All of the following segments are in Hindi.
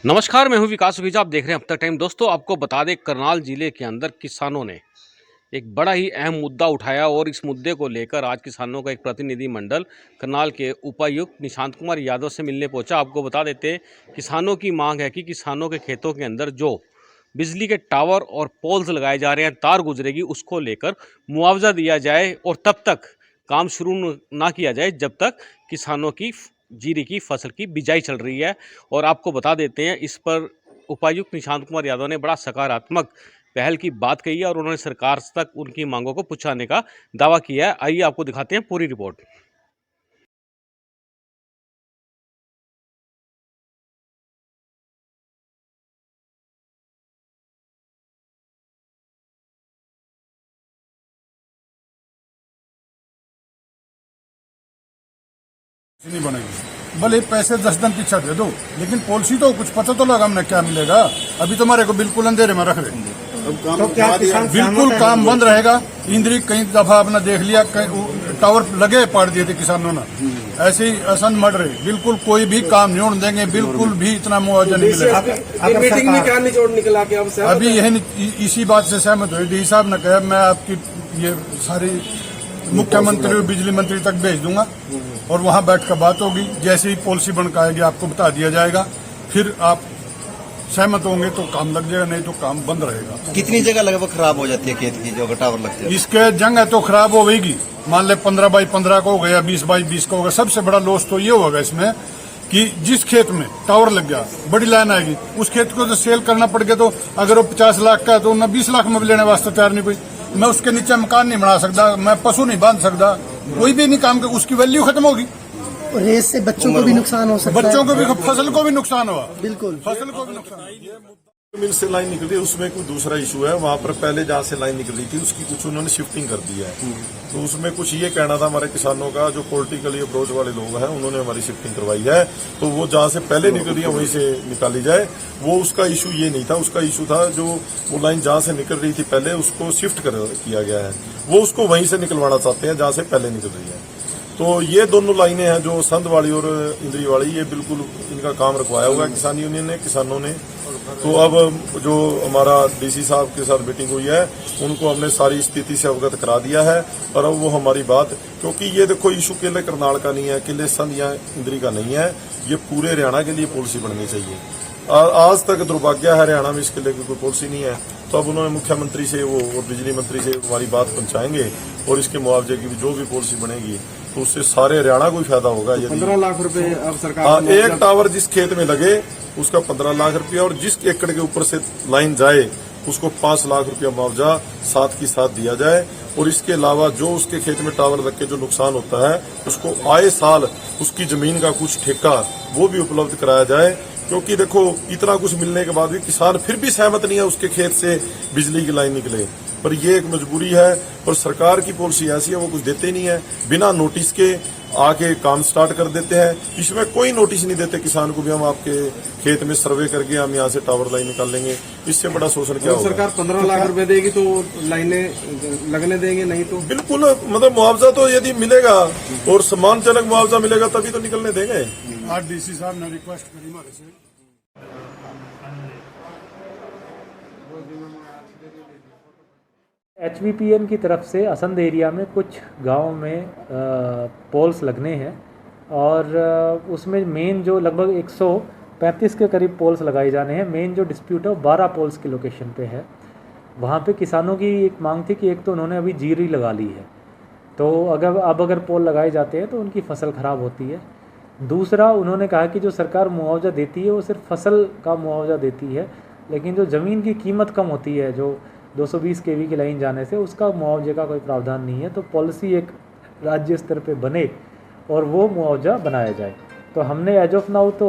नमस्कार, मैं हूं विकास सुखीजा। आप देख रहे हैं अब तक टाइम। दोस्तों, आपको बता दें, करनाल जिले के अंदर किसानों ने एक बड़ा ही अहम मुद्दा उठाया और इस मुद्दे को लेकर आज किसानों का एक प्रतिनिधिमंडल करनाल के उपायुक्त निशांत कुमार यादव से मिलने पहुंचा। आपको बता देते हैं, किसानों की मांग है कि किसानों के खेतों के अंदर जो बिजली के टावर और पोल्स लगाए जा रहे हैं, तार गुजरेगी, उसको लेकर मुआवजा दिया जाए और तब तक काम शुरू ना किया जाए जब तक किसानों की जीरी की फसल की बिजाई चल रही है। और आपको बता देते हैं, इस पर उपायुक्त निशांत कुमार यादव ने बड़ा सकारात्मक पहल की बात कही है और उन्होंने सरकार तक उनकी मांगों को पहुंचाने का दावा किया है। आइए आपको दिखाते हैं पूरी रिपोर्ट। नहीं बनेगी। भले पैसे 10 दिन पीछा दे दो, लेकिन पॉलिसी तो कुछ पता तो लगा हमने क्या मिलेगा। अभी तुम्हारे को बिल्कुल अंधेरे में रख रहे, तो क्या बिल्कुल काम बंद रहेगा। इंद्री कई दफा अपना देख लिया, टावर लगे पाड़ दिए थे किसानों ने, ऐसे ही असन मर रहे। बिल्कुल कोई भी काम नहीं होने देंगे, बिल्कुल भी इतना मुआवजा नहीं मिलेगा। मीटिंग में क्या निचोड़ निकला कि अब अभी यही इसी बात से सहमत हुए। डी साहब ने कहा मैं आपकी ये सारी मुख्यमंत्री और बिजली मंत्री तक भेज दूंगा और वहां बैठकर बात होगी। जैसे ही पॉलिसी बनकर आएगी आपको बता दिया जाएगा, फिर आप सहमत होंगे तो काम लग जाएगा, नहीं तो काम बंद रहेगा। कितनी जगह लगभग खराब हो जाती है खेत की जो टावर लगते हैं? इसके जंग है तो खराब होगी। मान ले 15x15 का हो गया, 20x20 का होगा। सबसे बड़ा लॉस तो ये होगा इसमें कि जिस खेत में टावर लग गया, बड़ी लाइन आएगी, उस खेत को तो सेल करना पड़ गया। तो अगर वो 50 लाख का है तो मैं 20 लाख में भी लेने वास्ते तैयार नहीं कोई। मैं उसके नीचे मकान नहीं बना सकता, मैं पशु नहीं बांध सकता, कोई भी नहीं काम कर, उसकी वैल्यू खत्म होगी। रेस से बच्चों को भी नुकसान हो सकता है, बच्चों को भी, फसल को भी नुकसान हुआ। बिल्कुल फसल को भी नुकसान। मिल से लाइन निकल रही है, उसमें कोई दूसरा इशू है। वहां पर पहले जहां से लाइन निकल रही थी उसकी कुछ उन्होंने शिफ्टिंग कर दी है। तो उसमें कुछ ये कहना था हमारे किसानों का, जो पॉलिटिकली अप्रोच वाले लोग हैं उन्होंने हमारी शिफ्टिंग करवाई है। तो वो जहां से पहले निकल रही है वहीं से निकाली जाए। वो उसका इशू ये नहीं था, उसका इशू था जो वो लाइन जहां से निकल रही थी पहले उसको शिफ्ट किया गया है। वो उसको वहीं से निकलवाना चाहते हैं जहां से पहले निकल रही है। तो ये दोनों लाइनें हैं जो संध वाली और इंद्री वाली, ये बिल्कुल इनका काम रखवाया हुआ है किसान यूनियन ने, किसानों ने। तो अब जो हमारा डीसी साहब के साथ मीटिंग हुई है, उनको हमने सारी स्थिति से अवगत करा दिया है। और अब वो हमारी बात, क्योंकि ये देखो इशू केवल करनाल का नहीं है, केवल संध या इंद्री का नहीं है, ये पूरे हरियाणा के लिए पॉलिसी बननी चाहिए। आज तक दुर्भाग्य है हरियाणा में इसके लिए कोई पॉलिसी नहीं है। तो अब उन्होंने मुख्यमंत्री से वो और बिजली मंत्री से हमारी बात पहुंचाएंगे और इसके मुआवजे की जो भी पॉलिसी बनेगी तो उससे सारे हरियाणा को ही फायदा होगा। 15 लाख रुपए अब सरकार, हाँ, एक टावर जिस खेत में लगे उसका 15 लाख रुपया, और जिस एकड़ के ऊपर से लाइन जाए उसको 5 लाख रुपया मुआवजा साथ की साथ दिया जाए। और इसके अलावा जो उसके खेत में टावर लग के जो नुकसान होता है उसको आए साल उसकी जमीन का कुछ ठेका वो भी उपलब्ध कराया जाए। क्योंकि देखो इतना कुछ मिलने के बाद भी किसान फिर भी सहमत नहीं है उसके खेत से बिजली की लाइन निकले, पर ये एक मजबूरी है। और सरकार की पॉलिसी ऐसी है, वो कुछ देते नहीं है, बिना नोटिस के आके काम स्टार्ट कर देते हैं। इसमें कोई नोटिस नहीं देते किसान को भी हम आपके खेत में सर्वे करके हम यहाँ से टावर लाइन निकाल लेंगे। इससे बड़ा शोषण क्या होगा? सरकार 15 लाख रुपए देगी तो लाइनें लगने देंगे, नहीं तो बिल्कुल, मतलब मुआवजा तो यदि मिलेगा और सम्मानजनक मुआवजा मिलेगा तभी तो निकलने देंगे। आज डीसी साहब ने रिक्वेस्ट करी हमारे से। HVPN की तरफ से असंध एरिया में कुछ गांवों में पोल्स लगने हैं और उसमें मेन जो लगभग 135 के करीब पोल्स लगाए जाने हैं। मेन जो डिस्प्यूट है वो 12 पोल्स की लोकेशन पे है। वहाँ पे किसानों की एक मांग थी कि एक तो उन्होंने अभी जीरी लगा ली है, तो अगर पोल लगाए जाते हैं तो उनकी फसल ख़राब होती है। दूसरा, उन्होंने कहा कि जो सरकार मुआवजा देती है वो सिर्फ फसल का मुआवजा देती है, लेकिन जो ज़मीन की कीमत कम होती है, जो 220 kV की लाइन जाने से, उसका मुआवजे का कोई प्रावधान नहीं है। तो पॉलिसी एक राज्य स्तर पे बने और वो मुआवजा बनाया जाए। तो हमने एज ऑफ नाउ तो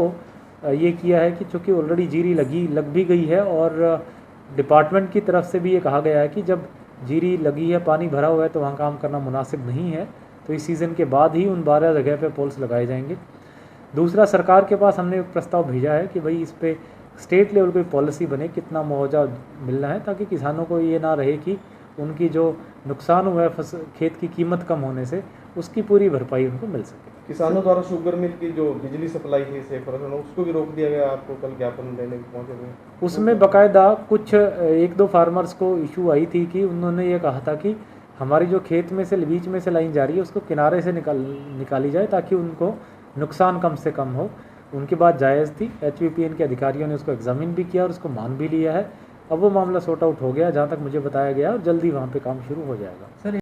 ये किया है कि चूँकि ऑलरेडी जीरी लग भी गई है और डिपार्टमेंट की तरफ से भी ये कहा गया है कि जब जीरी लगी है, पानी भरा हुआ है, तो वहाँ काम करना मुनासिब नहीं है। तो इस सीज़न के बाद ही उन 12 जगह पे पोल्स लगाए जाएंगे। दूसरा, सरकार के पास हमने एक प्रस्ताव भेजा है कि भाई इस पे स्टेट लेवल कोई पॉलिसी बने, कितना मुआवजा मिलना है, ताकि किसानों को ये ना रहे कि उनकी जो नुकसान हुआ है खेत की कीमत कम होने से उसकी पूरी भरपाई उनको मिल सके। किसानों द्वारा शुगर मिल की जो बिजली सप्लाई थी 1% उसको भी रोक दिया गया, आपको कल ज्ञापन देने पहुंचे हुए। उसमें बाकायदा कुछ 1-2 फार्मर्स को इशू आई थी कि उन्होंने ये कहा था कि हमारी जो खेत में से बीच में से लाइन जा रही है उसको किनारे से निकाली जाए ताकि उनको नुकसान कम से कम हो। उनकी बात जायज़ थी। HVPN के अधिकारियों ने उसको एग्जामिन भी किया और उसको मान भी लिया है। अब वो मामला सॉर्ट आउट हो गया जहाँ तक मुझे बताया गया और जल्दी वहाँ पे काम शुरू हो जाएगा। सर